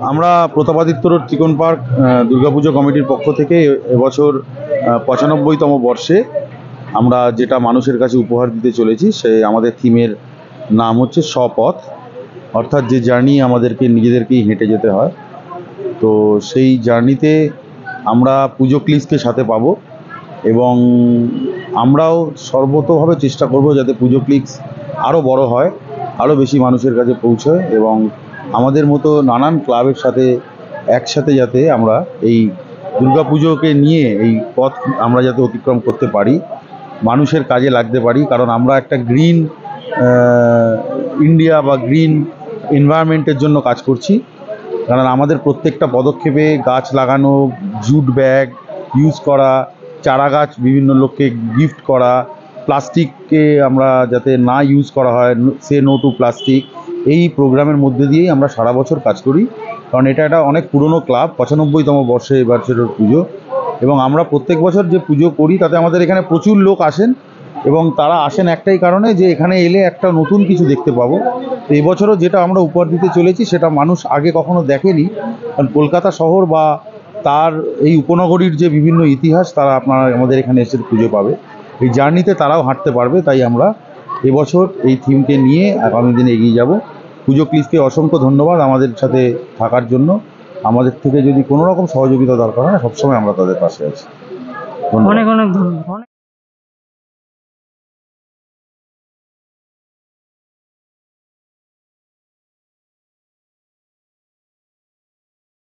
আমরা প্রতাপাদিত্য রোড চিকন পার্ক দুর্গাপুজো কমিটির পক্ষ থেকে এবছর ৯৫তম বর্ষে আমরা যেটা মানুষের কাছে উপহার দিতে চলেছি সে আমাদের থিমের নাম হচ্ছে স্বপথ, অর্থাৎ যে জার্নি আমাদেরকে নিজেদেরকেই হেঁটে যেতে হয়। তো সেই জার্নিতে আমরা পুজো ক্লিজকে সাথে পাবো এবং আমরাও সর্বতোভাবে চেষ্টা করব যাতে পুজো ক্লিক্স আরও বড় হয়, আরও বেশি মানুষের কাছে পৌঁছয় এবং আমাদের মতো নানান ক্লাবের সাথে একসাথে যাতে আমরা এই দুর্গাপুজোকে নিয়ে এই পথ আমরা যাতে অতিক্রম করতে পারি, মানুষের কাজে লাগতে পারি। কারণ আমরা একটা গ্রিন ইন্ডিয়া বা গ্রিন এনভায়রনমেন্টের জন্য কাজ করছি। কারণ আমাদের প্রত্যেকটা পদক্ষেপে গাছ লাগানো, জুট ব্যাগ ইউজ করা, চারা গাছ বিভিন্ন লোককে গিফট করা, প্লাস্টিককে আমরা যাতে না ইউজ করা হয়, সে নো টু প্লাস্টিক, এই প্রোগ্রামের মধ্যে দিয়েই আমরা সারা বছর কাজ করি। কারণ এটা একটা অনেক পুরনো ক্লাব, ৯৫তম বর্ষে এবছরের পুজো এবং আমরা প্রত্যেক বছর যে পুজো করি তাতে আমাদের এখানে প্রচুর লোক আসেন এবং তারা আসেন একটাই কারণে যে এখানে এলে একটা নতুন কিছু দেখতে পাবো। তো এবছরও যেটা আমরা উপহার দিতে চলেছি সেটা মানুষ আগে কখনো দেখেনি। কারণ কলকাতা শহর বা তার এই উপনগরীর যে বিভিন্ন ইতিহাস তারা আপনারা আমাদের এখানে এসে পুজো পাবে, এই জার্নিতে তারাও হাঁটতে পারবে। তাই আমরা এবছর এই থিমকে নিয়ে আগামী দিনে এগিয়ে যাব। পুজো ক্লিজকে অসংখ্য ধন্যবাদ আমাদের সাথে থাকার জন্য। আমাদের থেকে যদি কোনো রকম সহযোগিতা দরকার হয় সবসময় আমরা তাদের পাশে আছি। ধন্যবাদ। অনেক অনেক ধন্যবাদ।